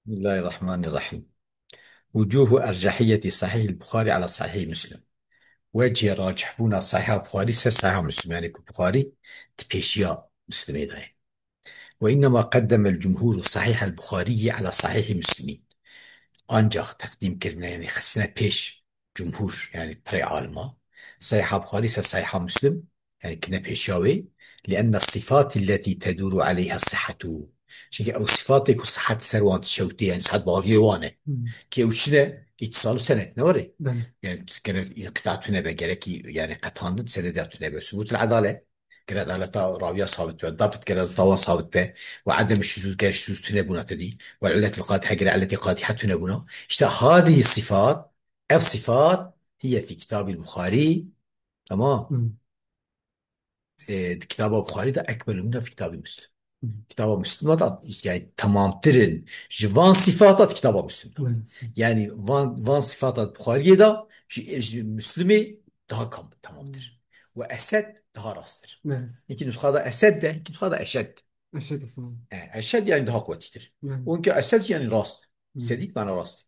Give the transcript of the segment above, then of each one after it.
بسم الله الرحمن الرحيم. وجوه أرجحية صحيح البخاري على صحيح مسلم. وجه راجح بونا صحيح البخاري سر صحيح مسلم، يعني البخاري تبيشيا مسلم ده. وإنما قدم الجمهور صحيح البخاري على صحيح مسلم. أنجح تقديم كرنا، يعني خسنا بيش جمهور، يعني بري عالمة صحيح بخاري سر صحيح مسلم، يعني كنا بيشاوي. لأن الصفات التي تدور عليها الصحة شيء أو صفاتك وصحة سروان الشوتي، يعني صحة باغيوانه مم. كي وشنا اتصال سنة نوري. بله. يعني كان قطعتنا بجركي، يعني قطعنا سنداتنا بثبوت العدالة. كان عدالة راوية صابت به، الضبط كان طوان صابت به، وعدم الشذوذ كان الشذوذ تنبونا تدي، والعلة القادحة كان علة قادحة تنبونا. هذه الصفات هي في كتاب البخاري. تمام. مم. كتاب البخاري ده أكمل منها في كتاب مسلم. مم. كتاب مسلم ده يعني تمام ترن جوان صفات كتاب مسلم ده. بله. يعني فان صفات البخاري ده مسلمي ده كم تمام مم. تر. وأسد ده راستر. بله. يمكن نسخة ده أسد، ده يمكن نسخة ده أشد. أشهد أصلا. أشد يعني ده قوة تر. بله. وإنك أسد يعني راست. مم. سديد معنى راست.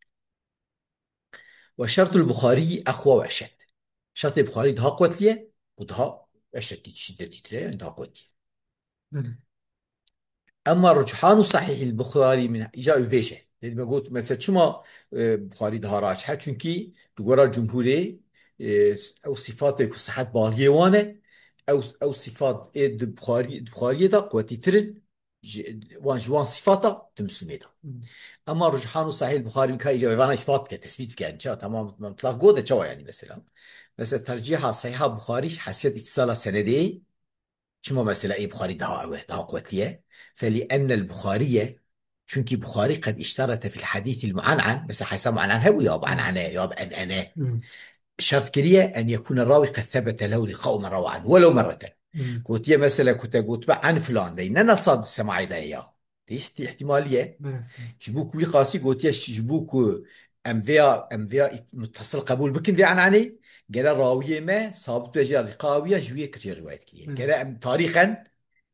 وشرط البخاري أقوى وأشد. شرط البخاري ده قوة ليه، وده أشد شدة تر، يعني ده قوة. بله. اما رجحان صحيح البخاري من جاء بيشه، يعني بقول مثلا شما بخاري ده راجحه چونكي دوغرا الجمهوري او صفات صحة باقي وانه، او صفات البخاري ده قوتي ترن وان جوان صفاته تمسلمي ده. مم. اما رجحان صحيح البخاري من كاي جاي وانا اثبات كتثبيت كان شا تمام مطلق جوده شو، يعني مثلا ترجيح صحيح البخاري حسيت اتصال سندي. شو مثلا اي بخاري ده قوتيه. فلأن البخاري چونكي بخاري قد اشترط في الحديث المعنعن، بس حيث معنعن هو ياب عن مم. عنا ياب أن أنا. مم. شرط كلية أن يكون الراوي قد ثبت له لقاء من روى عنه ولو مرة. مم. قلت يا مثلا كنت قلت بقى عن فلان لأن أنا صاد السماع ده إياه. دي احتمالية. بله سي. جبوك ويقاسي قلت يا جبوك ام فيا متصل قبول بكن في عن عني. قال راوية ما صابت وجه لقاوية جوية كتير رواية كلية بله. قال تاريخا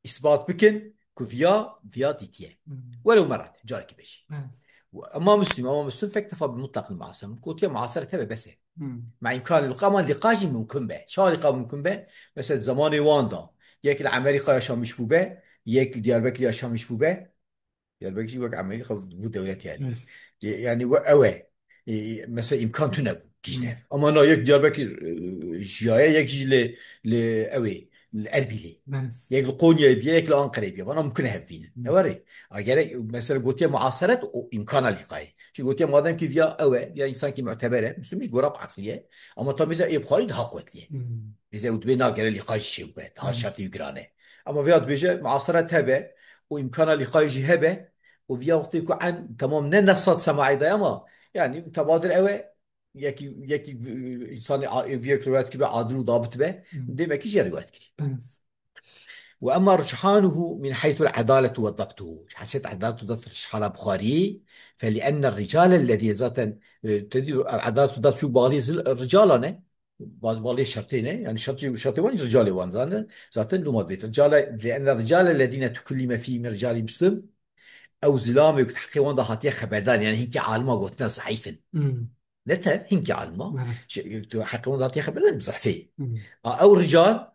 إثبات بكن كفيا ديتيه مم. ولو مرة جارك بشي. بله. أما مسلم فاكتفى بالمطلق المعاصر، قلت يا معاصرة تبع بس. مم. مع إمكان اللقاء، ما لقاش ممكن به شو لقاء ممكن به. مثلا زمان واندا ياك الأمريكا يا شام مش بوبه، ياك ديار يا شام مش بوبه. ديالبكر وقع عملية مو دولتي يعني. بس. يعني أوي مثلا إمكان تنبو مم. كيشناف، أما أنا يك ديالبكر جيايا يك جي ل أوي الأربيلي. بله. يك القونيا بيا يك الأنقرة بيا، وأنا ممكن أهفين مم. أوري. أجل مثلا قلت يا معاصرة وإمكان اللقاء، شو قلت يا مادام كي فيا أوي يا إنسان كي معتبرة مش قرق عقلية. أما طب إذا بخاري ده قوت ليه. مم. إذا ودبنا قال اللقاء الشيء ها بله. شرط يقرانه. أما فيها بيجي معاصرة هبة وإمكان اللقاء يجي هبة. وفي وقت عن تمام ننصت سماعي دايما، يعني تبادر قوي. يكي انسان فيك روايات كبيرة عادل وضابط به مم. دي ما كيش روايات كبيرة. بله. واما رجحانه من حيث العداله وضبطه، حسيت عدالته ضبط رجحان البخاري. فلان الرجال الذين ذاتا تدي عدالته ضبط شو بعض رجالنا، بعض شرطين، يعني شرطين وين رجال وان ذاتا لما بيت رجال، لان الرجال الذين تكلم فيهم من رجال مسلم او زلامه وتحقي وان هاتيه خبردان، يعني هيك عالمه قلتنا ضعيفا. مم. نتا هيك عالمه بله. حقي وان هاتيه خبردان بصحفيه. مم. او رجال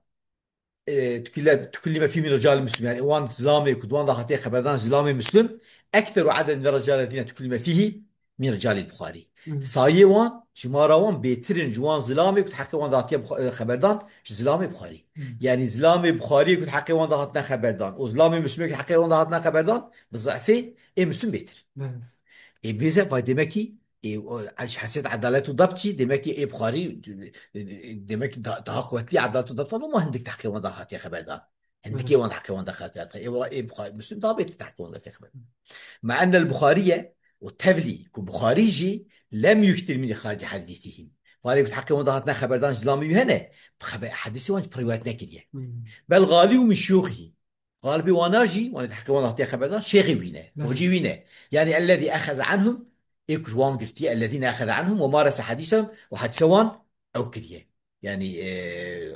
تكلم فيه من رجال المسلمين، يعني وان زلامي كدوان ضغطي خبردان زلامي مسلم أكثر عدد من الرجال الذين تكلم فيه من رجال البخاري. مم. سايه وان جمارة وان بيترن جوان زلامي كنت حكي وان ضغطي خبردان زلامي بخاري. مم. يعني زلامي بخاري كنت حكي وان ضغطنا خبردان، وزلامي مسلم كنت حكي وان ضغطنا خبردان بالضعفة. إيه مسلم بيتر. بله. بيزا فدمكي حسيت عدالته ضبطي دمكي بخاري. دمكي ده قوت لي عدالته ضبطا، وما عندك تحكي وان ضغط يا خبر ده. عندك بله. ايه وان تحكي وان ضغط إيه بخاري مسلم ضابط تحكي وان ضغط يا خبر. مع ان البخاري والتبلي كبخاريجي لم يكثر من اخراج حديثهم. فقال تحكي وان ضغطنا خبردان اسلامي هنا حديثي وان بريواتنا كده. مم. بل غالي من شيوخه. غالبي وناجي وانا تحكي وانا اعطيها خبر شيخي وينه بله. فوجي وينه. يعني الذي اخذ عنهم إيكوش وان قلتي الذين اخذ عنهم ومارس حديثهم وحدثوان او كريه. يعني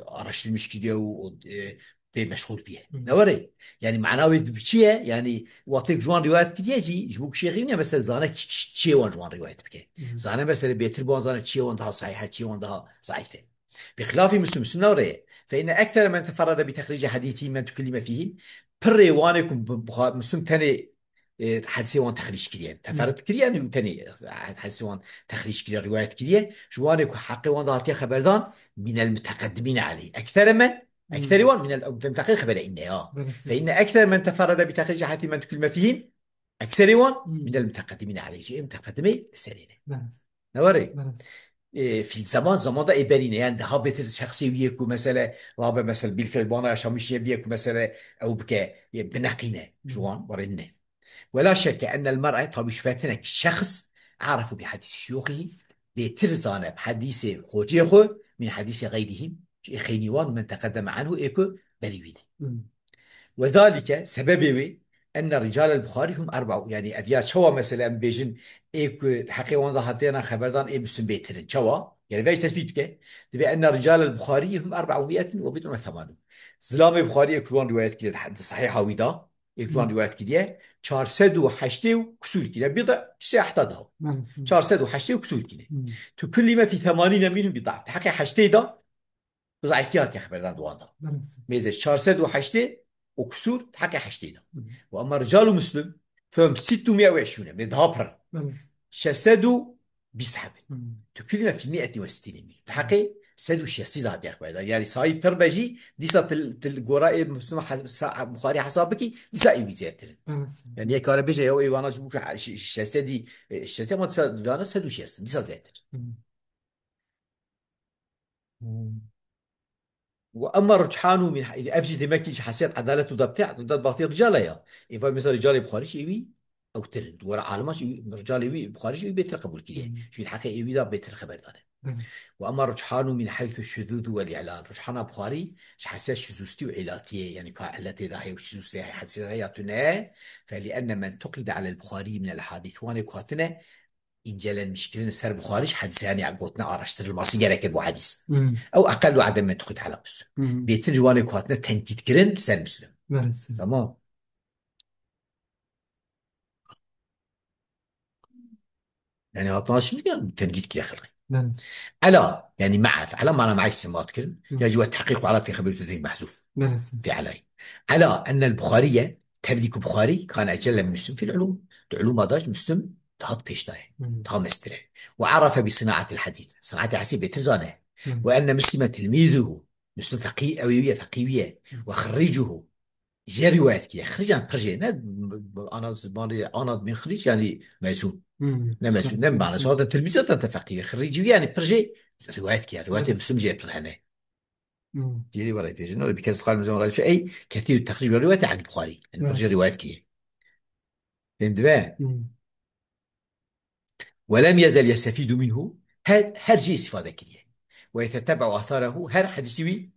رشد المشكلة في مشغول بيه مم. نوري. يعني معناه بشيء يعني واتيك جوان روايات كتير جي جبوك شيء غيرنا مثلا زانا شيء وان جوان روايات بك مم. زانا مثلا بيتر بوان زانا شيء وان ده صحيحة شيء وان ده ضعيفة. بخلاف مسلم مسلم نوري فإن أكثر من تفرد بتخريج حديثه من تكلم فيه بري وانكم مسلم تاني حديثي وان تخريج كريان مم. تفرد كريان تاني حديثي وان تخريج كريان رواية كريان جوانك حقي وان ده خبردان من المتقدمين عليه أكثر من أكثر مم. وان من المتقدمين خبر إنه درسته. فإن أكثر من تفرد بتخريج حديث من تكلم فيهم أكثر وان من مم. المتقدمين عليه شيء متقدمين سرينا درس. نوري. درس. في زمان ده إبرينا يعني ده بيت شخصية كو مثلا رابع مثلا بالفعل بانا شامش يبيك مثلا أو بك بنقينا مم. جوان ورنا. ولا شك أن المرأة طبعا شبهتنا كشخص عرفوا بحديث شيوخه بترزانا بحديث خوجيخو من حديث غيرهم خينيوان من تقدم عنه إيكو بليوين. مم. وذلك سببه أن رجال البخاري هم أربعة يعني أذيات شوا مثلا بيجن إيك الحقيقة وانا حطينا خبردان إيه مسلم بيتر شوا يعني فيش تثبيت كه تبي أن رجال البخاري هم 400 وبدون ثمانون. زلام البخاري يكون روايات كده حد صحيحة ويدا يكون مم. روايات كده 480 كسور كده بيضع شيء أحتاجه درس. 480 كسور كده مم. تكلم في 80 منهم بضعف تحقق حشتي ده بضع احتياط يا خبردان دوان ده درس. ميزة 480 وكسور تحقق حشتي ده. مم. وأما رجال مسلم فهم 620 بيضهبر درس. شسدوا بيسحب مم. تكلم في 160 مين مم. تحقق سدوا شيء ده يا اخوان يعني صايب بربجي ديسا الجوراء مسلم بخاري حسابك ديسا اي بيزيتر درس. يعني كار بيجي يو ايوانا جبوك شسدي الشتاء ما تسا سدوا شيء ديسا زيتر. مم. واما رجحانه من افجد مكي حسيت عدالته ده بتاع ده بطيء رجال يا اذا مثلا رجال بخاري شيء او ترند ورا عالم شيء رجال بخاري شيء بيت قبول كليه مم. شو الحكي يوي ده بيت الخبر ده. درس. واما رجحانه من حيث الشذوذ والاعلان رجحان بخاري حسيت شذوذتي وعلاتيه يعني كعلتي ده هي وشذوذتي هي حديث هي تنا. فلان من تقيد على البخاري من الاحاديث وانا كاتنا إنجالا مشكلة سر بخارج حديث يعني عقوتنا عرشتر المعصي جرك أبو حديث مم. أو أقل عدم ما تأخذ على مسلم مم. بيتر جواني كواتنا تنكيت كرن سر مسلم. درس. تمام. يعني 12 مليون تنكيت كي خلقي درس. على يعني مع على ما أنا معي سمات كرن مم. يجب التحقيق على خبرته ذي محذوف درس. في علي على أن البخارية تملك بخاري كان أجل من مسلم في العلوم العلوم هذا مسلم تحط بيش تاعي مم. تحط مستره وعرف بصناعة الحديث صناعة الحديث بيتزانه. درس. وأن مسلم تلميذه مسلم فقيه أوية فقيهية مم. وخرجه جاء روايات كده خرج عن قرجة أنا زماني أنا من خريج يعني ميسون مم. لا ميسون لا معنى درس. صوت التلفزيون أنت فقيه خريج يعني قرجة روايات كده روايات درس. مسلم جاء هنا مم. جيلي ولا يتجنن ولا بكذا قال مزون ولا في أي كثير التخريج والروايات عن البخاري يعني قرجة درس. روايات كده فهمت بقى. مم. ولم يزل يستفيد منه هر جي استفادة كده ويتتبع آثاره هر حديثي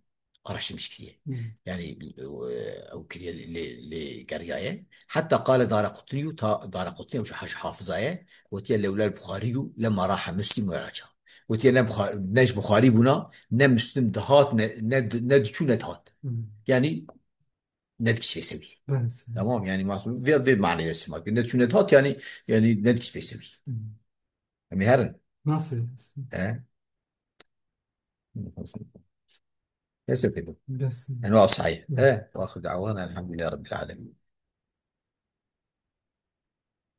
قرش مشكلة مم. يعني أو كده لقرية حتى قال دار قطني دار قطني وش حاجة حافظة وتي لولا البخاري لما راح مسلم ورجع وتي نج بخاري بنا نم مسلم دهات ند شو ندهات مم. يعني ندكش يسوي. درس. تمام يعني ما في معنى اسمه ند شو ندهات يعني يعني ندكش يسوي. مم. يعني هرن ناصر. ها يسوي كده بس. انواع صحيح ها واخر دعوانا الحمد لله رب العالمين.